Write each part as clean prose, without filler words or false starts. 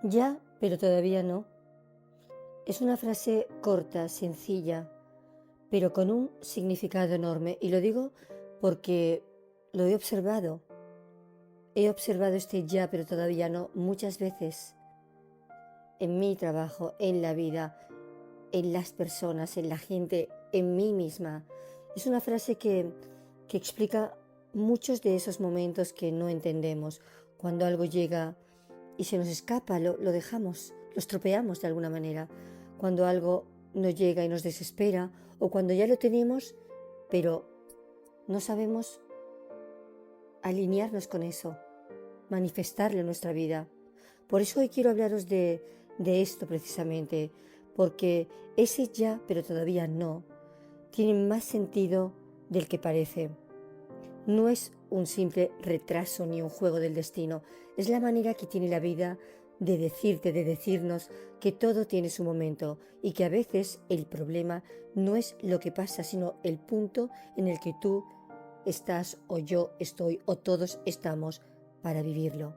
Ya, pero todavía no. Es una frase corta, sencilla, pero con un significado enorme. Y lo digo porque lo he observado. He observado este ya, pero todavía no, muchas veces en mi trabajo, en la vida, en las personas, en la gente, en mí misma. Es una frase que explica muchos de esos momentos que no entendemos. Cuando algo llega y se nos escapa, lo dejamos, lo estropeamos de alguna manera. Cuando algo no llega y nos desespera, o cuando ya lo tenemos, pero no sabemos alinearnos con eso, manifestarlo en nuestra vida. Por eso hoy quiero hablaros de esto precisamente, porque ese ya, pero todavía no, tiene más sentido del que parece. No es un simple retraso ni un juego del destino, es la manera que tiene la vida de decirte, de decirnos que todo tiene su momento y que a veces el problema no es lo que pasa, sino el punto en el que tú estás o yo estoy o todos estamos para vivirlo.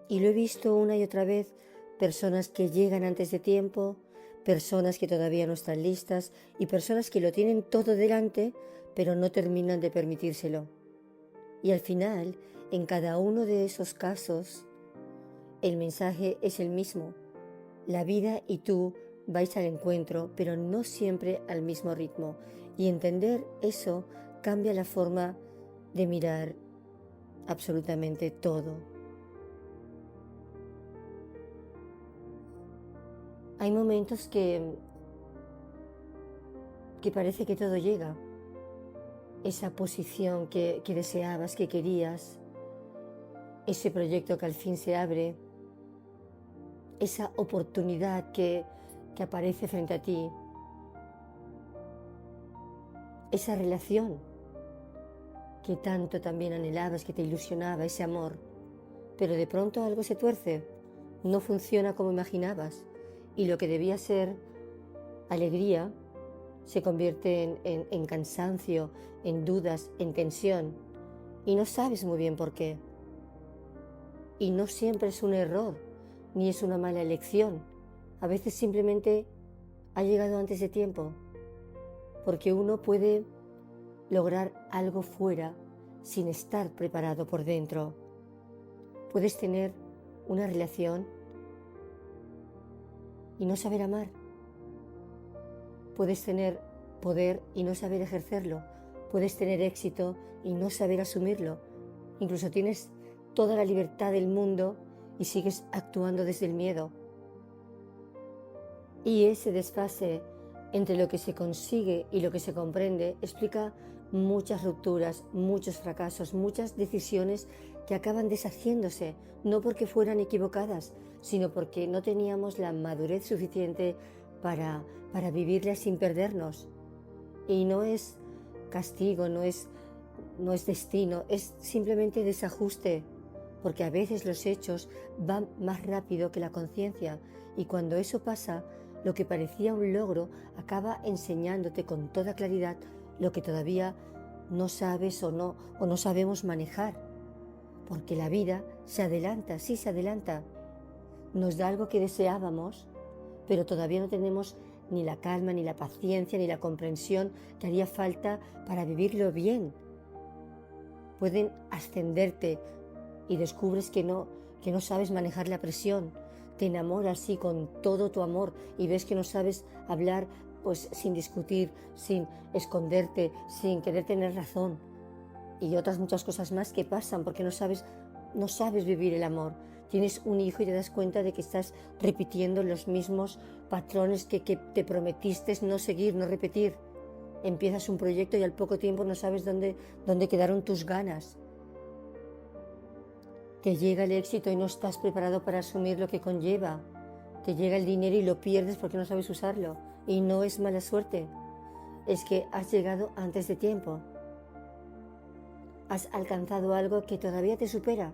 Y lo he visto una y otra vez, personas que llegan antes de tiempo, personas que todavía no están listas y personas que lo tienen todo delante, pero no terminan de permitírselo. Y al final, en cada uno de esos casos, el mensaje es el mismo. La vida y tú vais al encuentro, pero no siempre al mismo ritmo. Y entender eso cambia la forma de mirar absolutamente todo. Hay momentos que parece que todo llega. Esa posición que deseabas, que querías, ese proyecto que al fin se abre, esa oportunidad que aparece frente a ti, esa relación que tanto también anhelabas, que te ilusionaba, ese amor, pero de pronto algo se tuerce, no funciona como imaginabas y lo que debía ser alegría se convierte en cansancio, en dudas, en tensión y no sabes muy bien por qué. Y no siempre es un error, ni es una mala elección. A veces simplemente ha llegado antes de tiempo, porque uno puede lograr algo fuera sin estar preparado por dentro. Puedes tener una relación y no saber amar. Puedes tener poder y no saber ejercerlo. Puedes tener éxito y no saber asumirlo. Incluso tienes toda la libertad del mundo y sigues actuando desde el miedo. Y ese desfase entre lo que se consigue y lo que se comprende explica muchas rupturas, muchos fracasos, muchas decisiones que acaban deshaciéndose, no porque fueran equivocadas, sino porque no teníamos la madurez suficiente para vivirlas sin perdernos. Y no es castigo, no es destino, es simplemente desajuste, porque a veces los hechos van más rápido que la conciencia y cuando eso pasa, lo que parecía un logro acaba enseñándote con toda claridad lo que todavía no sabes o no sabemos manejar, porque la vida se adelanta, sí se adelanta, nos da algo que deseábamos, pero todavía no tenemos ni la calma, ni la paciencia, ni la comprensión que haría falta para vivirlo bien. Pueden ascenderte y descubres que no sabes manejar la presión. Te enamoras sí con todo tu amor y ves que no sabes hablar pues sin discutir, sin esconderte, sin querer tener razón. Y otras muchas cosas más que pasan porque no sabes vivir el amor. Tienes un hijo y te das cuenta de que estás repitiendo los mismos patrones que te prometiste no seguir, no repetir. Empiezas un proyecto y al poco tiempo no sabes dónde quedaron tus ganas. Te llega el éxito y no estás preparado para asumir lo que conlleva. Te llega el dinero y lo pierdes porque no sabes usarlo. Y no es mala suerte, es que has llegado antes de tiempo. Has alcanzado algo que todavía te supera.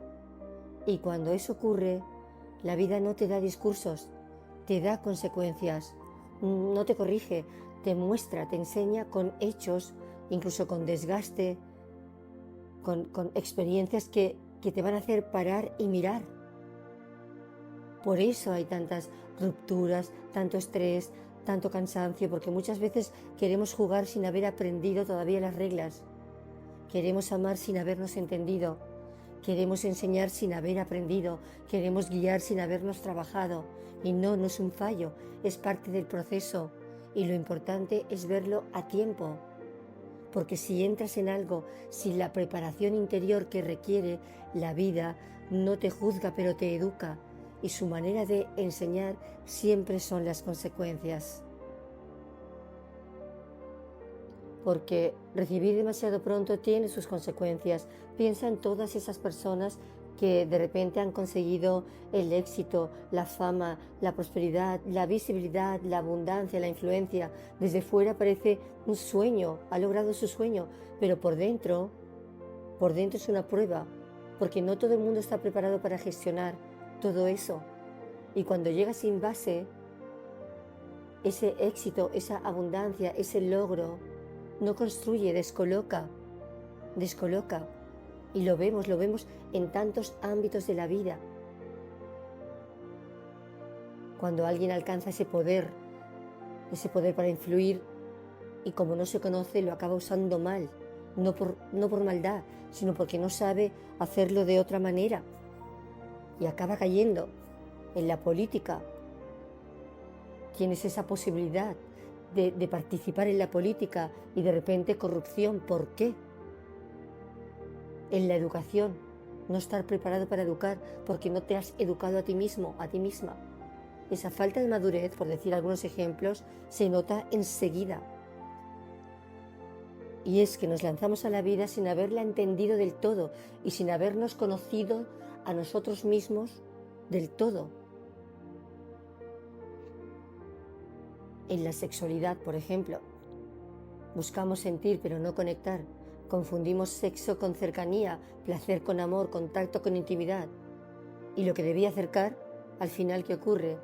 Y cuando eso ocurre, la vida no te da discursos, te da consecuencias, no te corrige, te muestra, te enseña con hechos, incluso con desgaste, con experiencias que te van a hacer parar y mirar. Por eso hay tantas rupturas, tanto estrés, tanto cansancio, porque muchas veces queremos jugar sin haber aprendido todavía las reglas. Queremos amar sin habernos entendido. Queremos enseñar sin haber aprendido. Queremos guiar sin habernos trabajado. Y no es un fallo, es parte del proceso. Y lo importante es verlo a tiempo. Porque si entras en algo sin la preparación interior que requiere, la vida no te juzga pero te educa. Y su manera de enseñar siempre son las consecuencias. Porque recibir demasiado pronto tiene sus consecuencias. Piensa en todas esas personas que de repente han conseguido el éxito, la fama, la prosperidad, la visibilidad, la abundancia, la influencia. Desde fuera parece un sueño, ha logrado su sueño, pero por dentro es una prueba, porque no todo el mundo está preparado para gestionar todo eso. Y cuando llega sin base, ese éxito, esa abundancia, ese logro, no construye, descoloca. Y lo vemos en tantos ámbitos de la vida. Cuando alguien alcanza ese poder para influir, y como no se conoce, lo acaba usando mal. No por maldad, sino porque no sabe hacerlo de otra manera. Y acaba cayendo en la política. Tienes esa posibilidad de participar en la política y de repente corrupción. ¿Por qué? En la educación, no estar preparado para educar porque no te has educado a ti mismo, a ti misma. Esa falta de madurez, por decir algunos ejemplos, se nota enseguida. Y es que nos lanzamos a la vida sin haberla entendido del todo y sin habernos conocido a nosotros mismos del todo. En la sexualidad, por ejemplo, buscamos sentir pero no conectar. Confundimos sexo con cercanía, placer con amor, contacto con intimidad. Y lo que debía acercar, al final, ¿qué ocurre?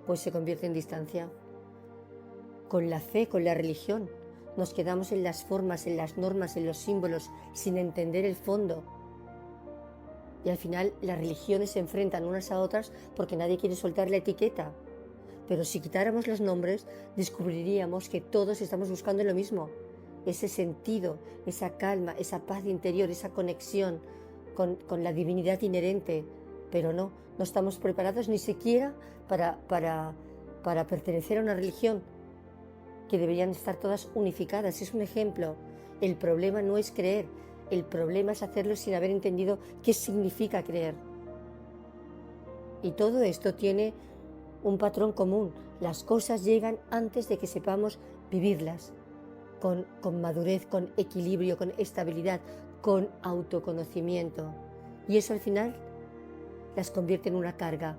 Pues se convierte en distancia. Con la fe, con la religión, nos quedamos en las formas, en las normas, en los símbolos, sin entender el fondo. Y al final las religiones se enfrentan unas a otras porque nadie quiere soltar la etiqueta. Pero si quitáramos los nombres, descubriríamos que todos estamos buscando lo mismo. Ese sentido, esa calma, esa paz interior, esa conexión con la divinidad inherente. Pero no estamos preparados ni siquiera para pertenecer a una religión, que deberían estar todas unificadas. Es un ejemplo. El problema no es creer, el problema es hacerlo sin haber entendido qué significa creer. Y todo esto tiene un patrón común. Las cosas llegan antes de que sepamos vivirlas, con madurez, con equilibrio, con estabilidad, con autoconocimiento. Y eso al final las convierte en una carga.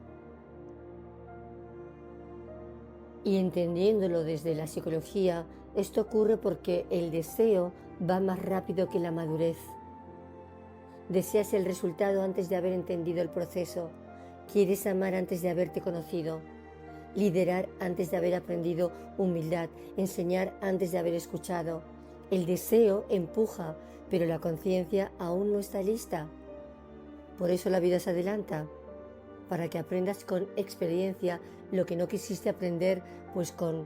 Y entendiéndolo desde la psicología, esto ocurre porque el deseo va más rápido que la madurez. Deseas el resultado antes de haber entendido el proceso. Quieres amar antes de haberte conocido, liderar antes de haber aprendido humildad, enseñar antes de haber escuchado. El deseo empuja, pero la conciencia aún no está lista. Por eso la vida se adelanta, para que aprendas con experiencia lo que no quisiste aprender, pues con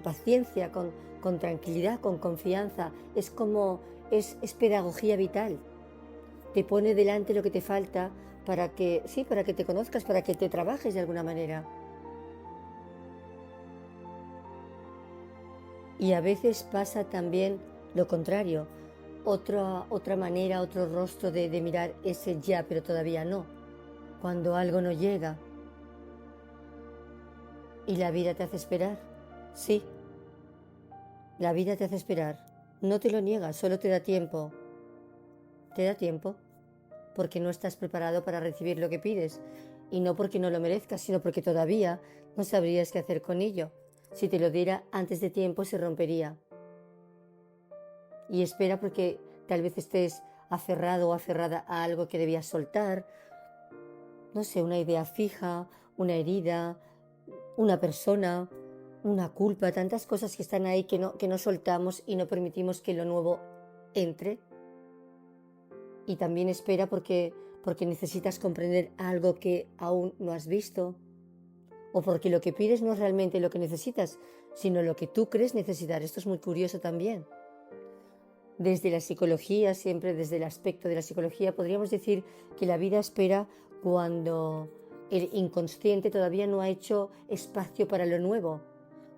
paciencia, con tranquilidad, con confianza. Es pedagogía vital. Te pone delante lo que te falta para que te conozcas, para que te trabajes de alguna manera. Y a veces pasa también lo contrario, otra manera, otro rostro de mirar ese ya, pero todavía no. Cuando algo no llega y la vida te hace esperar, sí, la vida te hace esperar, no te lo niega, solo te da tiempo. Te da tiempo porque no estás preparado para recibir lo que pides, y no porque no lo merezcas, sino porque todavía no sabrías qué hacer con ello. Si te lo diera antes de tiempo se rompería. Y espera porque tal vez estés aferrado o aferrada a algo que debías soltar, no sé, una idea fija, una herida, una persona, una culpa, tantas cosas que están ahí que no soltamos y no permitimos que lo nuevo entre. Y también espera porque porque necesitas comprender algo que aún no has visto, o porque lo que pides no es realmente lo que necesitas, sino lo que tú crees necesitar. Esto es muy curioso también. Desde la psicología, siempre desde el aspecto de la psicología, podríamos decir que la vida espera cuando el inconsciente todavía no ha hecho espacio para lo nuevo,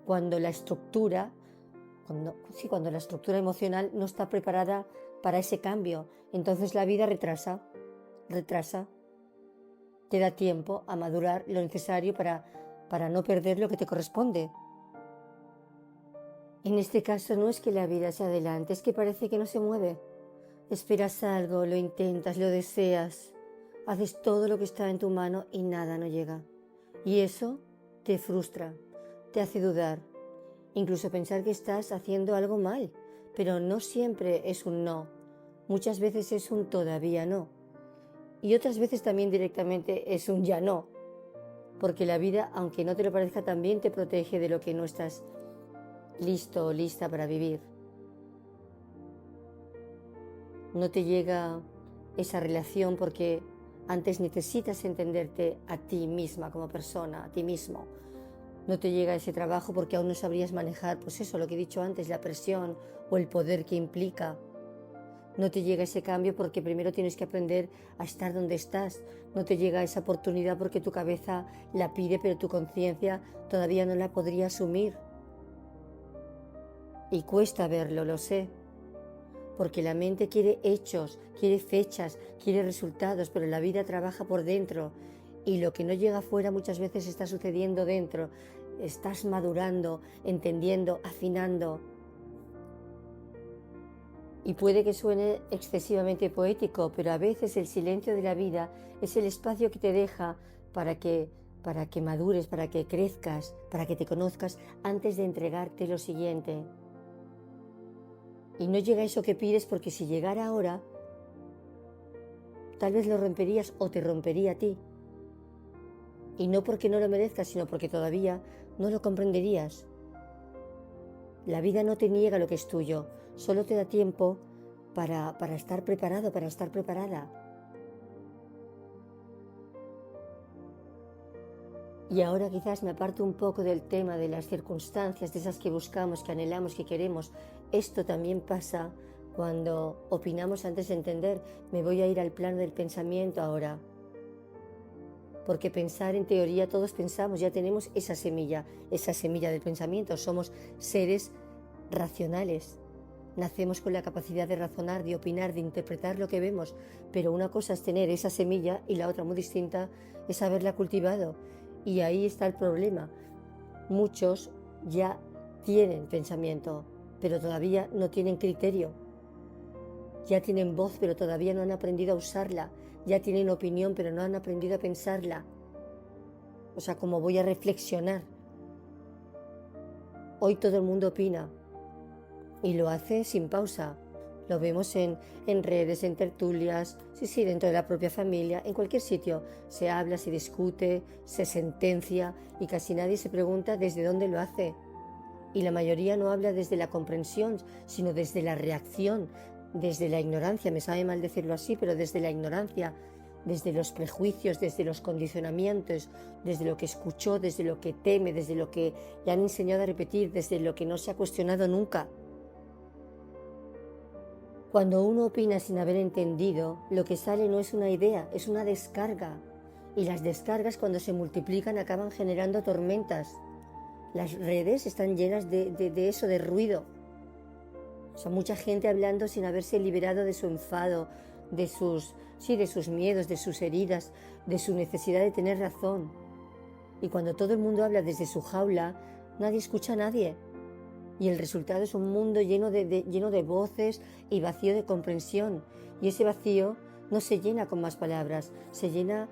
cuando la estructura, cuando la estructura emocional no está preparada para ese cambio. Entonces la vida retrasa, te da tiempo a madurar lo necesario para no perder lo que te corresponde. En este caso no es que la vida se adelante, es que parece que no se mueve. Esperas algo, lo intentas, lo deseas, haces todo lo que está en tu mano y nada no llega. Y eso te frustra, te hace dudar, incluso pensar que estás haciendo algo mal, pero no siempre es un no, muchas veces es un todavía no. Y otras veces también directamente es un ya no, porque la vida, aunque no te lo parezca, también te protege de lo que no estás listo o lista para vivir. No te llega esa relación porque antes necesitas entenderte a ti misma como persona, a ti mismo. No te llega ese trabajo porque aún no sabrías manejar, pues eso, lo que he dicho antes, la presión o el poder que implica. No te llega ese cambio porque primero tienes que aprender a estar donde estás. No te llega esa oportunidad porque tu cabeza la pide, pero tu conciencia todavía no la podría asumir. Y cuesta verlo, lo sé, porque la mente quiere hechos, quiere fechas, quiere resultados, pero la vida trabaja por dentro y lo que no llega afuera muchas veces está sucediendo dentro. Estás madurando, entendiendo, afinando. Y puede que suene excesivamente poético, pero a veces el silencio de la vida es el espacio que te deja para que madures, para que crezcas, para que te conozcas antes de entregarte lo siguiente. Y no llega eso que pides porque si llegara ahora, tal vez lo romperías o te rompería a ti. Y no porque no lo merezcas, sino porque todavía no lo comprenderías. La vida no te niega lo que es tuyo, solo te da tiempo para estar preparado, para estar preparada. Y ahora quizás me aparto un poco del tema de las circunstancias, de esas que buscamos, que anhelamos, que queremos. Esto también pasa cuando opinamos antes de entender. Me voy a ir al plano del pensamiento ahora. Porque pensar, en teoría, todos pensamos, ya tenemos esa semilla del pensamiento. Somos seres racionales. Nacemos con la capacidad de razonar, de opinar, de interpretar lo que vemos. Pero una cosa es tener esa semilla y la otra, muy distinta, es haberla cultivado. Y ahí está el problema. Muchos ya tienen pensamiento, pero todavía no tienen criterio. Ya tienen voz, pero todavía no han aprendido a usarla. Ya tienen opinión, pero no han aprendido a pensarla. O sea, ¿cómo voy a reflexionar? Hoy todo el mundo opina y lo hace sin pausa. Lo vemos en redes, en tertulias, sí, dentro de la propia familia, en cualquier sitio. Se habla, se discute, se sentencia y casi nadie se pregunta desde dónde lo hace. Y la mayoría no habla desde la comprensión, sino desde la reacción, desde la ignorancia. Me sabe mal decirlo así, pero desde la ignorancia, desde los prejuicios, desde los condicionamientos, desde lo que escuchó, desde lo que teme, desde lo que le han enseñado a repetir, desde lo que no se ha cuestionado nunca. Cuando uno opina sin haber entendido, lo que sale no es una idea, es una descarga. Y las descargas, cuando se multiplican, acaban generando tormentas. Las redes están llenas de eso, de ruido. O sea, mucha gente hablando sin haberse liberado de su enfado, de sus miedos, de sus heridas, de su necesidad de tener razón. Y cuando todo el mundo habla desde su jaula, nadie escucha a nadie. Y el resultado es un mundo lleno de voces y vacío de comprensión. Y ese vacío no se llena con más palabras, se llena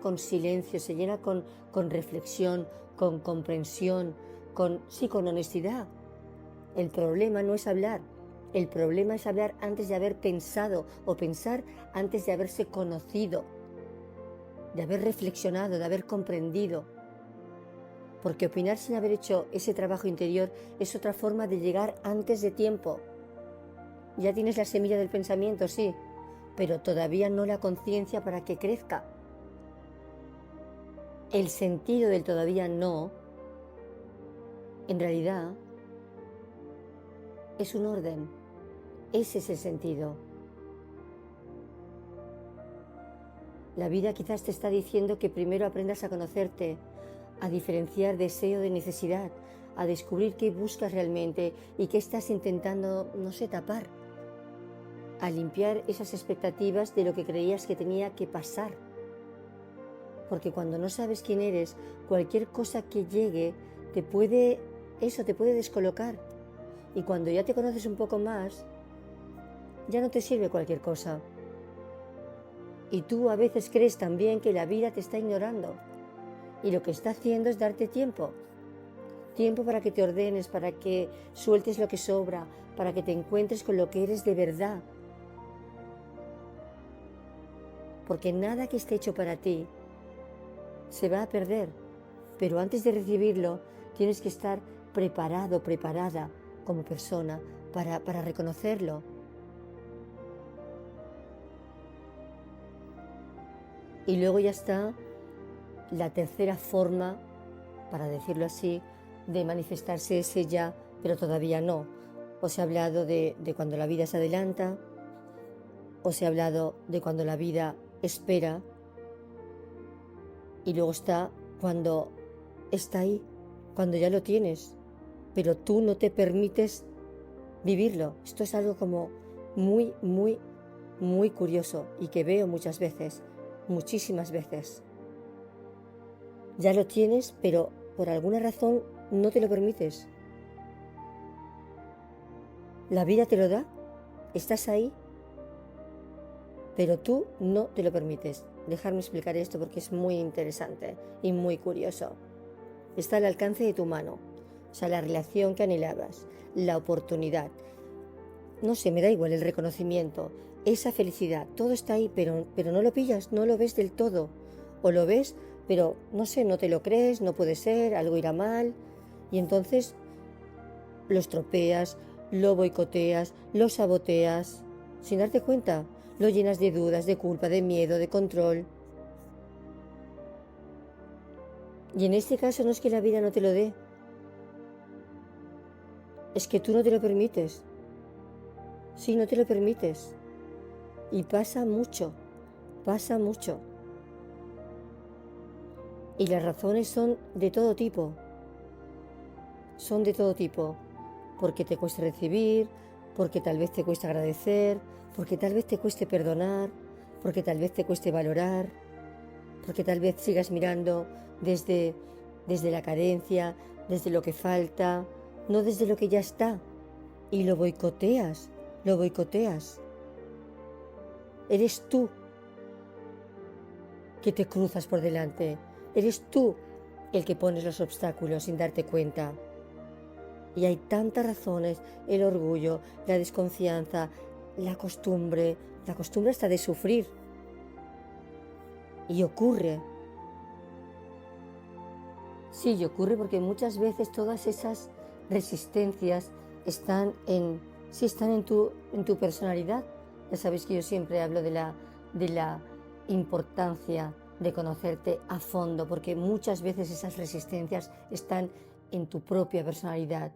con silencio, se llena con reflexión, con comprensión, con honestidad. El problema no es hablar, el problema es hablar antes de haber pensado o pensar antes de haberse conocido, de haber reflexionado, de haber comprendido. Porque opinar sin haber hecho ese trabajo interior es otra forma de llegar antes de tiempo. Ya tienes la semilla del pensamiento, sí, pero todavía no la conciencia para que crezca. El sentido del todavía no, en realidad, es un orden. Ese es el sentido. La vida quizás te está diciendo que primero aprendas a conocerte, a diferenciar deseo de necesidad, a descubrir qué buscas realmente y qué estás intentando, no sé, tapar, a limpiar esas expectativas de lo que creías que tenía que pasar. Porque cuando no sabes quién eres, cualquier cosa que llegue te puede descolocar. Y cuando ya te conoces un poco más, ya no te sirve cualquier cosa. Y tú a veces crees también que la vida te está ignorando. Y lo que está haciendo es darte tiempo. Tiempo para que te ordenes, para que sueltes lo que sobra, para que te encuentres con lo que eres de verdad. Porque nada que esté hecho para ti se va a perder. Pero antes de recibirlo, tienes que estar preparado, preparada como persona para reconocerlo. Y luego ya está la tercera forma, para decirlo así, de manifestarse ese ya, pero todavía no. Os he hablado de cuando la vida se adelanta, os he hablado de cuando la vida espera, y luego está cuando está ahí, cuando ya lo tienes, pero tú no te permites vivirlo. Esto es algo como muy, muy, muy curioso y que veo muchas veces, muchísimas veces. Ya lo tienes, pero por alguna razón no te lo permites. La vida te lo da, estás ahí, pero tú no te lo permites. Dejarme explicar esto porque es muy interesante y muy curioso. Está al alcance de tu mano, o sea, la relación que anhelabas, la oportunidad. No sé, me da igual el reconocimiento, esa felicidad, todo está ahí, pero no lo pillas, no lo ves del todo. O lo ves, pero no sé, no te lo crees, no puede ser, algo irá mal. Y entonces lo estropeas, lo boicoteas, lo saboteas, sin darte cuenta. Lo llenas de dudas, de culpa, de miedo, de control. Y en este caso no es que la vida no te lo dé, es que tú no te lo permites. Sí, no te lo permites. Y pasa mucho, pasa mucho. Y las razones son de todo tipo. Son de todo tipo. Porque te cuesta recibir, porque tal vez te cuesta agradecer, porque tal vez te cueste perdonar, porque tal vez te cueste valorar, porque tal vez sigas mirando desde la carencia, desde lo que falta, no desde lo que ya está. Y lo boicoteas, lo boicoteas. Eres tú que te cruzas por delante. Eres tú el que pones los obstáculos sin darte cuenta. Y hay tantas razones, el orgullo, la desconfianza, la costumbre hasta de sufrir. Y ocurre. Sí, y ocurre porque muchas veces todas esas resistencias están en tu personalidad. Ya sabéis que yo siempre hablo de la importancia de conocerte a fondo, porque muchas veces esas resistencias están en tu propia personalidad.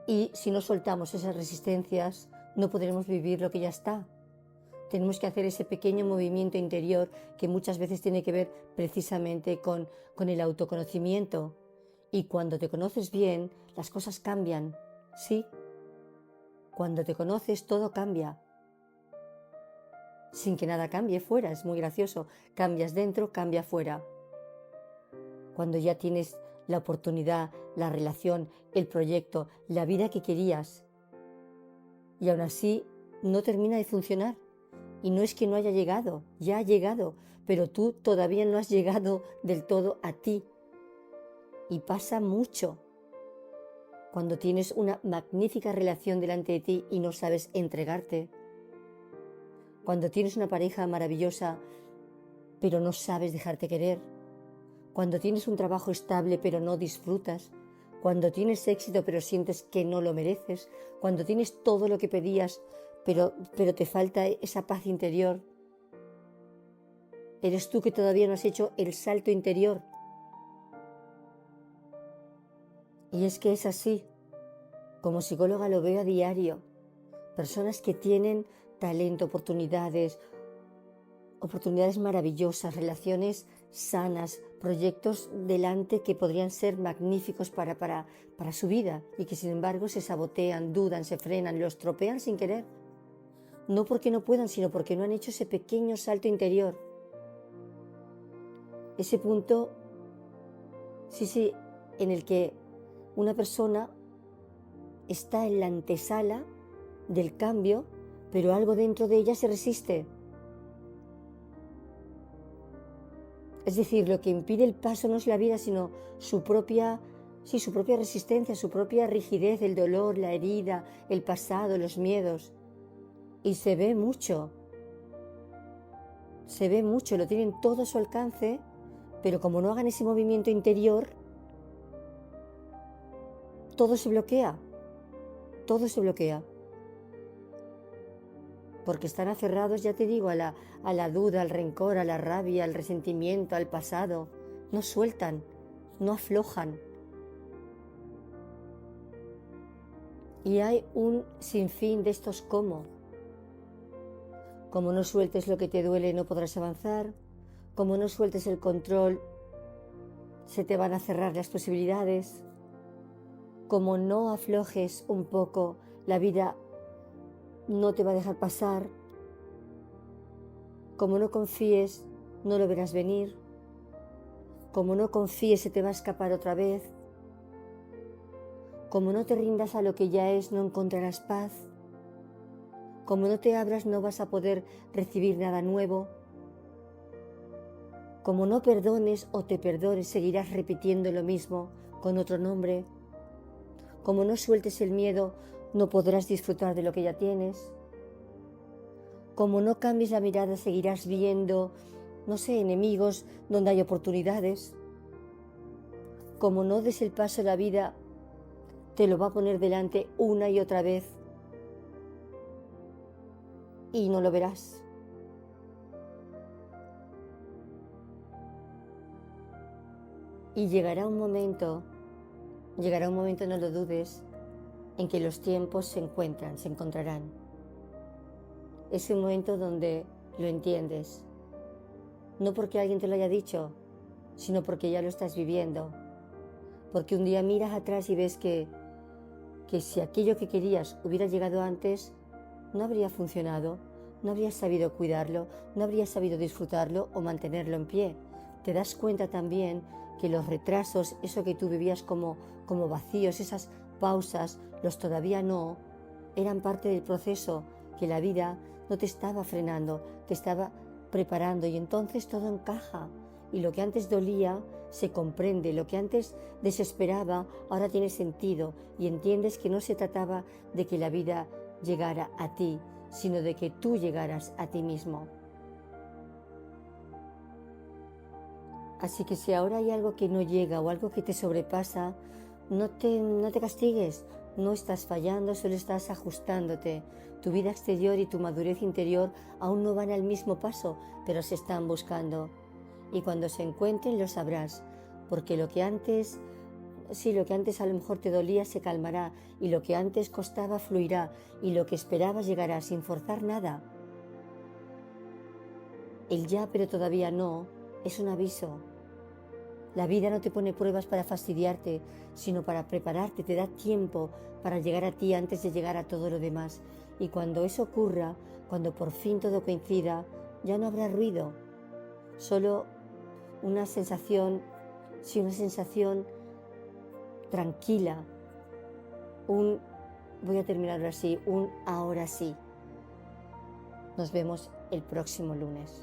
Y si no soltamos esas resistencias, no podremos vivir lo que ya está. Tenemos que hacer ese pequeño movimiento interior que muchas veces tiene que ver precisamente con el autoconocimiento. Y cuando te conoces bien, las cosas cambian, ¿sí? Cuando te conoces, todo cambia. Sin que nada cambie fuera, es muy gracioso. Cambias dentro, cambia fuera. Cuando ya tienes la oportunidad, la relación, el proyecto, la vida que querías, y aún así no termina de funcionar. Y no es que no haya llegado, ya ha llegado, pero tú todavía no has llegado del todo a ti. Y pasa mucho cuando tienes una magnífica relación delante de ti y no sabes entregarte. Cuando tienes una pareja maravillosa, pero no sabes dejarte querer. Cuando tienes un trabajo estable, pero no disfrutas. Cuando tienes éxito, pero sientes que no lo mereces. Cuando tienes todo lo que pedías, pero te falta esa paz interior. Eres tú que todavía no has hecho el salto interior. Y es que es así. Como psicóloga lo veo a diario. Personas que tienen talento, oportunidades maravillosas, relaciones sanas, proyectos delante que podrían ser magníficos para su vida y que sin embargo se sabotean, dudan, se frenan, los tropean sin querer. No porque no puedan, sino porque no han hecho ese pequeño salto interior. Ese punto, sí, en el que una persona está en la antesala del cambio, pero algo dentro de ella se resiste. Es decir, lo que impide el paso no es la vida, sino su propia resistencia, su propia rigidez, el dolor, la herida, el pasado, los miedos. Y se ve mucho, lo tienen todo a su alcance, pero como no hagan ese movimiento interior, todo se bloquea. Porque están aferrados, ya te digo, a la duda, al rencor, a la rabia, al resentimiento, al pasado. No sueltan, no aflojan. Y hay un sinfín de estos cómo. Como no sueltes lo que te duele, no podrás avanzar. Como no sueltes el control, se te van a cerrar las posibilidades. Como no aflojes un poco, la vida no te va a dejar pasar. Como no confíes, no lo verás venir. Como no confíes, se te va a escapar otra vez. Como no te rindas a lo que ya es, no encontrarás paz. Como no te abras, no vas a poder recibir nada nuevo. Como no perdones o te perdones, seguirás repitiendo lo mismo con otro nombre. Como no sueltes el miedo, no podrás disfrutar de lo que ya tienes. Como no cambies la mirada, seguirás viendo, enemigos donde hay oportunidades. Como no des el paso, la vida te lo va a poner delante una y otra vez y no lo verás. Y llegará un momento, no lo dudes, en que los tiempos se encontrarán. Es un momento donde lo entiendes, no porque alguien te lo haya dicho, sino porque ya lo estás viviendo. Porque un día miras atrás y ves que si aquello que querías hubiera llegado antes, no habría funcionado, no habrías sabido cuidarlo, no habrías sabido disfrutarlo o mantenerlo en pie. Te das cuenta también que los retrasos, eso que tú vivías como vacíos, esas pausas, los todavía no, eran parte del proceso, que la vida no te estaba frenando, te estaba preparando y entonces todo encaja. Y lo que antes dolía se comprende, lo que antes desesperaba ahora tiene sentido y entiendes que no se trataba de que la vida llegara a ti, sino de que tú llegaras a ti mismo. Así que si ahora hay algo que no llega o algo que te sobrepasa, no te castigues, no estás fallando, solo estás ajustándote. Tu vida exterior y tu madurez interior aún no van al mismo paso, pero se están buscando. Y cuando se encuentren lo sabrás, porque lo que antes a lo mejor te dolía se calmará, y lo que antes costaba fluirá, y lo que esperabas llegará sin forzar nada. El ya pero todavía no es un aviso. La vida no te pone pruebas para fastidiarte, sino para prepararte, te da tiempo para llegar a ti antes de llegar a todo lo demás. Y cuando eso ocurra, cuando por fin todo coincida, ya no habrá ruido, solo una sensación tranquila, voy a terminarlo así, un ahora sí. Nos vemos el próximo lunes.